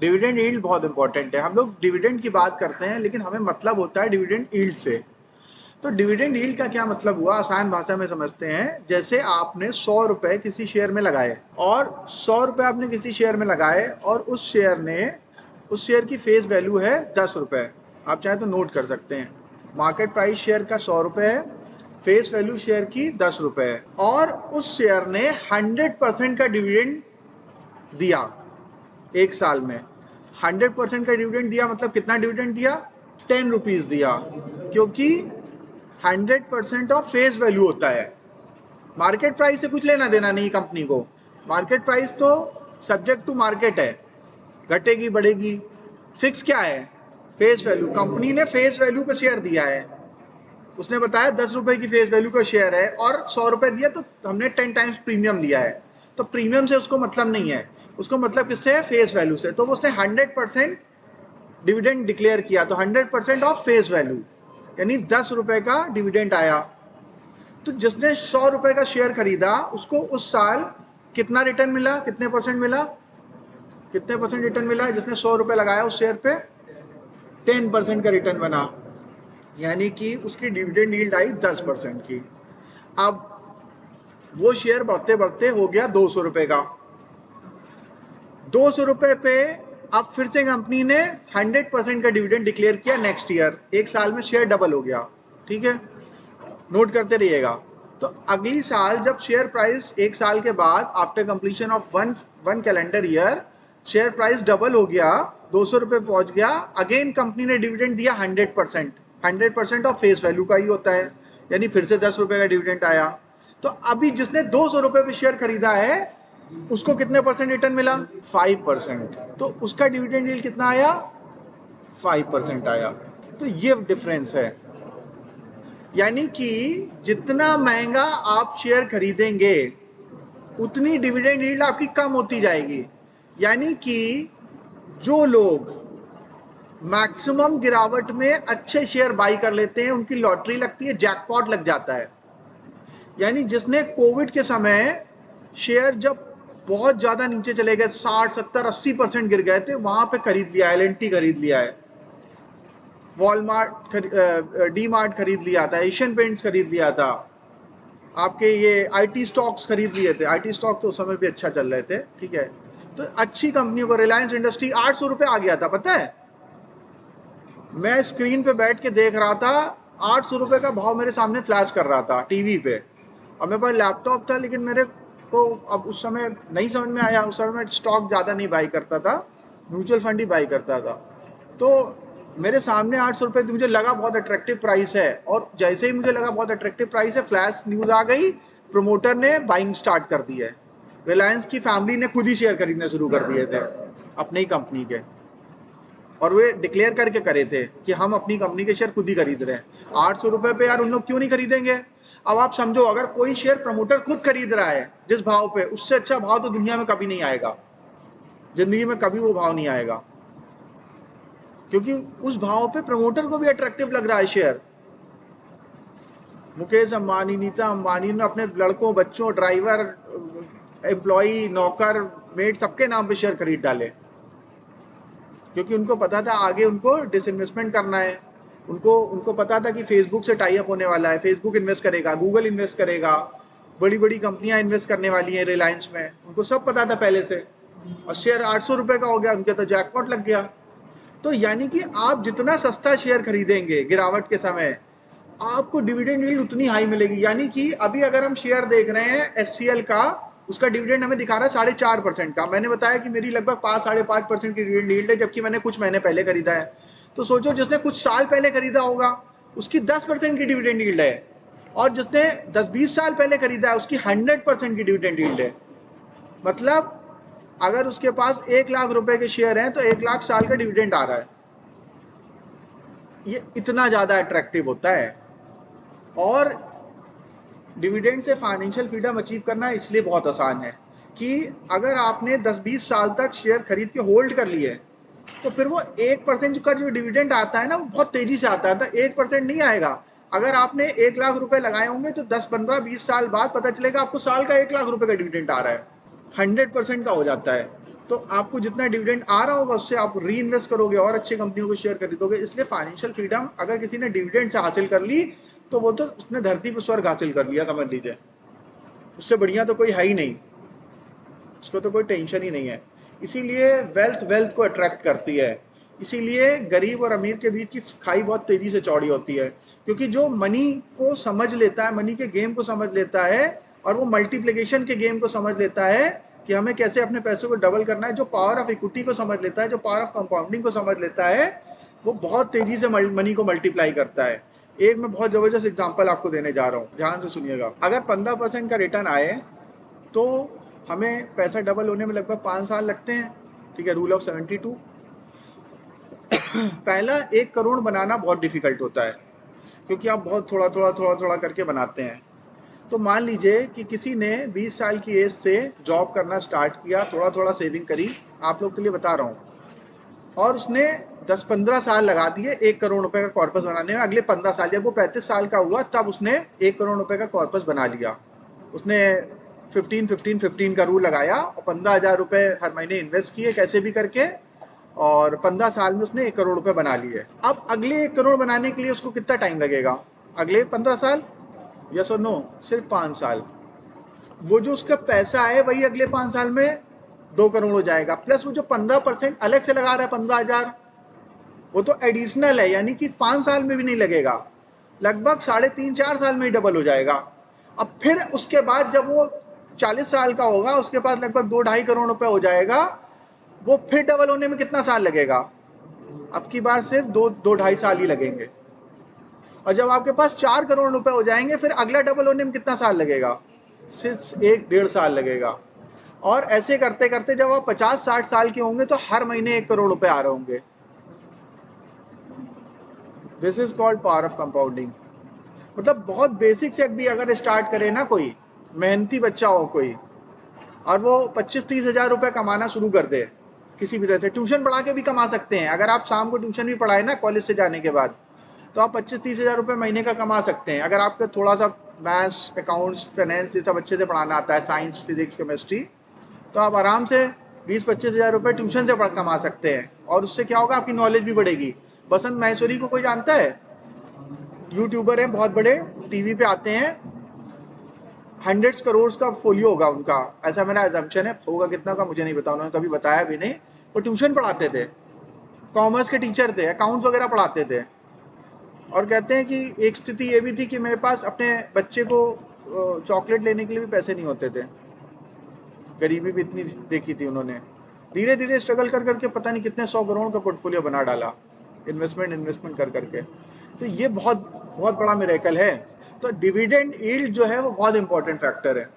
Dividend yield बहुत important है। हम लोग डिविडेंड की बात करते हैं लेकिन हमें मतलब होता है डिविडेंड यील्ड से। तो डिविडेंड यील्ड का क्या मतलब हुआ, आसान भाषा में समझते हैं। जैसे आपने 100 रुपए किसी शेयर में लगाए और 100 रुपए आपने किसी शेयर में लगाए और उस शेयर की फेस वैल्यू है 10 रुपए। आप चाहे तो नोट कर सकते हैं, मार्केट प्राइस शेयर का 100 रुपए है, फेस वैल्यू शेयर की 10 रुपए है, और उस शेयर ने 100% का डिविडेंड दिया एक साल में। 100% का डिविडेंड दिया मतलब कितना डिविडेंड दिया, 10 रुपीज दिया, क्योंकि 100% ऑफ फेस वैल्यू होता है। मार्केट प्राइस से कुछ लेना देना नहीं कंपनी को। मार्केट प्राइस तो सब्जेक्ट टू मार्केट है, घटेगी बढ़ेगी। फिक्स क्या है, फेस वैल्यू। कंपनी ने फेस वैल्यू पे शेयर दिया है, उसने बताया 10 रुपए की फेस वैल्यू का शेयर है और 100 रुपए दिया तो हमने 10 टाइम्स प्रीमियम दिया है। तो प्रीमियम से उसको मतलब नहीं है, उसको मतलब किससे है, फेस वैल्यू से। तो उसने 100% डिविडेंड डिक्लेयर किया, तो 100% ऑफ फेस वैल्यू, यानी 10 रुपए का डिविडेंड आया। तो जिसने 100 रुपए का शेयर खरीदा उसको उस साल कितना रिटर्न मिला, कितने परसेंट मिला, कितने परसेंट रिटर्न मिला। जिसने 100 रुपए लगाया उस शेयर पे 10% का रिटर्न बना, यानी कि उसकी डिविडेंड यील्ड आई 10% की। अब वो शेयर बढ़ते बढ़ते हो गया 200 रुपए का। 200 रुपए पे अब फिर से कंपनी ने 100% का डिविडेंड डिक्लेयर किया नेक्स्ट ईयर। एक साल में शेयर डबल हो गया, ठीक है, नोट करते रहिएगा। तो अगली साल जब शेयर प्राइस एक साल के बाद after completion of one calendar year share price double हो गया, 200 रुपए पहुंच गया, अगेन कंपनी ने डिविडेंड दिया 100%। 100% ऑफ फेस वैल्यू का ही होता है, यानी फिर से 10 रुपए का डिविडेंड आया। तो अभी जिसने 200 रुपए पे शेयर खरीदा है उसको कितने परसेंट रिटर्न मिला, 5%। तो उसका डिविडेंड यील्ड कितना आया, 5% आया। तो ये डिफरेंस है, यानी कि जितना महंगा आप शेयर खरीदेंगे उतनी डिविडेंड यील्ड आपकी कम होती जाएगी। यानी कि जो लोग मैक्सिमम गिरावट में अच्छे शेयर बाई कर लेते हैं उनकी लॉटरी लगती है, जैकपॉट लग जाता है। यानी जिसने कोविड के समय शेयर जब बहुत ज्यादा नीचे चले गए, 60 70 80% गिर गए थे, वहां पे खरीद लिया, एलएनटी खरीद लिया है, वॉलमार्ट डी मार्ट खरीद लिया था, एशियन पेंट्स खरीद लिया था, आपके ये आईटी स्टॉक्स खरीद लिए थे। आईटी स्टॉक्स तो उस समय भी अच्छा चल रहे थे, ठीक है। तो अच्छी कंपनियों को, रिलायंस इंडस्ट्री 800 रुपए आ गया था, पता है। मैं स्क्रीन पे बैठ के देख रहा था, 800 रुपए का भाव मेरे सामने फ्लैश कर रहा था टीवी पे, और मेरे पास लैपटॉप था, लेकिन मेरे को अब उस समय नहीं समझ में आया। उस समय मैं स्टॉक ज़्यादा नहीं बाई करता था, म्यूचुअल फंड ही बाई करता था। तो मेरे सामने 800 रुपए, मुझे लगा बहुत अट्रैक्टिव प्राइस है, और जैसे ही मुझे लगा बहुत अट्रैक्टिव प्राइस है, फ्लैश न्यूज़ आ गई, प्रमोटर ने बाइंग स्टार्ट कर दी है। रिलायंस की फैमिली ने खुद ही शेयर खरीदने शुरू कर दिए थे अपनी ही कंपनी के, और वे डिक्लेयर करके करे थे कि हम अपनी कंपनी के शेयर खुद ही खरीद रहे हैं। 800 रुपए पे यार उन लोग क्यों नहीं खरीदेंगे। अब आप समझो, अगर कोई शेयर प्रमोटर खुद खरीद रहा है जिस भाव पे, उससे अच्छा भाव तो दुनिया में कभी नहीं आएगा, जिंदगी में कभी वो भाव नहीं आएगा, क्योंकि उस भाव पे प्रमोटर को भी अट्रैक्टिव लग रहा है शेयर। मुकेश अंबानी, नीता अंबानी ने अपने लड़कों, बच्चों, ड्राइवर, एम्प्लॉई, नौकर, मेट, सबके नाम पे शेयर खरीद डाले, क्योंकि उनको पता था आगे उनको डिसइन्वेस्टमेंट करना है। उनको पता था कि फेसबुक से टाई अप होने वाला है, फेसबुक इन्वेस्ट करेगा, गूगल इन्वेस्ट करेगा, बड़ी बड़ी कंपनियां इन्वेस्ट करने वाली हैं रिलायंस में, उनको सब पता था पहले से। और शेयर 800 रुपए का हो गया, उनके तो जैकपॉट लग गया। तो यानी कि आप जितना सस्ता शेयर खरीदेंगे गिरावट के समय, आपको डिविडेंड यील्ड उतनी हाई मिलेगी। यानी कि अभी अगर हम शेयर देख रहे हैं एचसीएल का, उसका डिविडेंड हमें दिखा रहा है 4.5% का। मैंने बताया कि मेरी लगभग 5-5.5% की डिविडेंड यील्ड है, जबकि मैंने कुछ महीने पहले खरीदा है। तो सोचो, जिसने कुछ साल पहले खरीदा होगा उसकी 10% की डिविडेंड यील्ड है, और जिसने 10-20 साल पहले खरीदा है उसकी 100% की डिविडेंड यील्ड है। मतलब अगर उसके पास 1 लाख रुपए के शेयर हैं तो 1 लाख साल का डिविडेंड आ रहा है। ये इतना ज्यादा अट्रैक्टिव होता है। और डिविडेंड से फाइनेंशियल फ्रीडम अचीव करना इसलिए बहुत आसान है कि अगर आपने 10-20 साल तक शेयर खरीद के होल्ड कर लिए, तो फिर वो 1% का जो डिविडेंड आता है ना, वो बहुत तेजी से आता है। तो 1% नहीं आएगा। अगर आपने 1 लाख रुपए लगाए होंगे तो 10-15-20 साल बाद पता चलेगा आपको साल का 1 लाख रुपए का डिविडेंड आ रहा है, 100% का हो जाता है। तो आपको जितना डिविडेंड आ रहा होगा उससे आप री इन्वेस्ट करोगे और अच्छी कंपनियों को शेयर खरीदोगे। इसलिए फाइनेंशियल फ्रीडम अगर किसी ने डिविडेंड से हासिल कर ली तो वो तो उसने धरती पर स्वर्ग हासिल कर लिया, समझ लीजिए। उससे बढ़िया तो कोई है ही नहीं, उसको तो कोई टेंशन ही नहीं है। इसीलिए वेल्थ को अट्रैक्ट करती है। इसीलिए गरीब और अमीर के बीच की खाई बहुत तेजी से चौड़ी होती है, क्योंकि जो मनी को समझ लेता है, मनी के गेम को समझ लेता है और वो मल्टीप्लिकेशन के गेम को समझ लेता है कि हमें कैसे अपने पैसे को डबल करना है, जो पावर ऑफ इक्विटी को समझ लेता है, जो पावर ऑफ कंपाउंडिंग को समझ लेता है, वो बहुत तेजी से मनी को मल्टीप्लाई करता है। एक मैं बहुत जबरदस्त एग्जांपल आपको देने जा रहा हूँ, ध्यान से सुनिएगा। अगर 15% का रिटर्न आए तो हमें पैसा डबल होने में लगभग 5 साल लगते हैं, ठीक है, रूल ऑफ 72। पहला 1 करोड़ बनाना बहुत डिफिकल्ट होता है, क्योंकि आप बहुत थोड़ा थोड़ा थोड़ा थोड़ा करके बनाते हैं। तो मान लीजिए कि किसी ने 20 साल की एज से जॉब करना स्टार्ट किया, थोड़ा थोड़ा सेविंग करी, आप लोग के लिए बता रहा हूँ, और उसने 10-15 साल लगा दिए 1 करोड़ रुपए का कॉर्पस बनाने में। अगले 15 साल, जब वो 35 साल का हुआ तब उसने 1 करोड़ रुपए का कॉर्पस बना लिया। उसने 15-15-15 का रूल लगाया और 15,000 रुपए हर महीने इन्वेस्ट किए कैसे भी करके, और 15 साल में उसने 1 करोड़ रुपए बना लिए। अब अगले 1 करोड़ बनाने के लिए उसको कितना टाइम लगेगा? अगले 15 साल? यस और नो? सिर्फ 5 साल। वो जो उसका पैसा है वही अगले 5 साल में 2 करोड़ हो जाएगा, प्लस वो जो 15% अलग से लगा रहा है 15,000, वो तो एडिशनल है, यानी कि 5 साल में भी नहीं लगेगा, लगभग 3.5-4 साल में ही डबल हो जाएगा। अब फिर उसके बाद जब वो 40 साल का होगा, उसके पास लगभग 2-2.5 करोड़ रुपए हो जाएगा। वो फिर डबल होने में कितना साल लगेगा? अब की बार सिर्फ 2-2.5 साल ही लगेंगे। और जब आपके पास 4 करोड़ रुपए हो जाएंगे, फिर अगला डबल होने में कितना साल लगेगा? सिर्फ 1-1.5 साल लगेगा। और ऐसे करते करते जब आप 50-60 साल के होंगे तो हर महीने 1 करोड़ रुपए आ रहे होंगे। This is called power of compounding. मतलब बहुत बेसिक चेक भी अगर स्टार्ट करे ना, कोई मेहनती बच्चा हो कोई, और वो 25-30 हजार रुपए कमाना शुरू कर दे किसी भी तरह से, ट्यूशन पढ़ा के भी कमा सकते हैं। अगर आप शाम को ट्यूशन भी पढ़ाए ना कॉलेज से जाने के बाद, तो आप 25-30 हजार रुपए महीने का कमा सकते हैं। अगर आपको थोड़ा सा मैथ्स, अकाउंट्स, फाइनेंस ये सब अच्छे से पढ़ाना आता है, साइंस, फिजिक्स, केमिस्ट्री, तो आप आराम से 20-25 हजार रुपए ट्यूशन से कमा सकते हैं। और उससे क्या होगा? आपकी नॉलेज भी बढ़ेगी। बसंत महेश्वरी को कोई जानता है? यूट्यूबर हैं बहुत बड़े, टीवी पे आते हैं, 100 करोड़ का फोलियो होगा उनका, ऐसा मेरा एजम्पशन है। होगा कितना का मुझे नहीं पता, उन्होंने कभी बताया भी नहीं। वो ट्यूशन पढ़ाते थे, कॉमर्स के टीचर थे, अकाउंट्स वगैरह पढ़ाते थे। और कहते हैं कि एक स्थिति ये भी थी कि मेरे पास अपने बच्चे को चॉकलेट लेने के लिए भी पैसे नहीं होते थे। गरीबी भी इतनी देखी थी उन्होंने। धीरे धीरे स्ट्रगल कर करके पता नहीं कितने 100 करोड़ का पोर्टफोलियो बना डाला, इन्वेस्टमेंट कर करके। तो ये बहुत बहुत बड़ा मिरेकल है। तो डिविडेंड यील्ड जो है वो बहुत इंपॉर्टेंट फैक्टर है।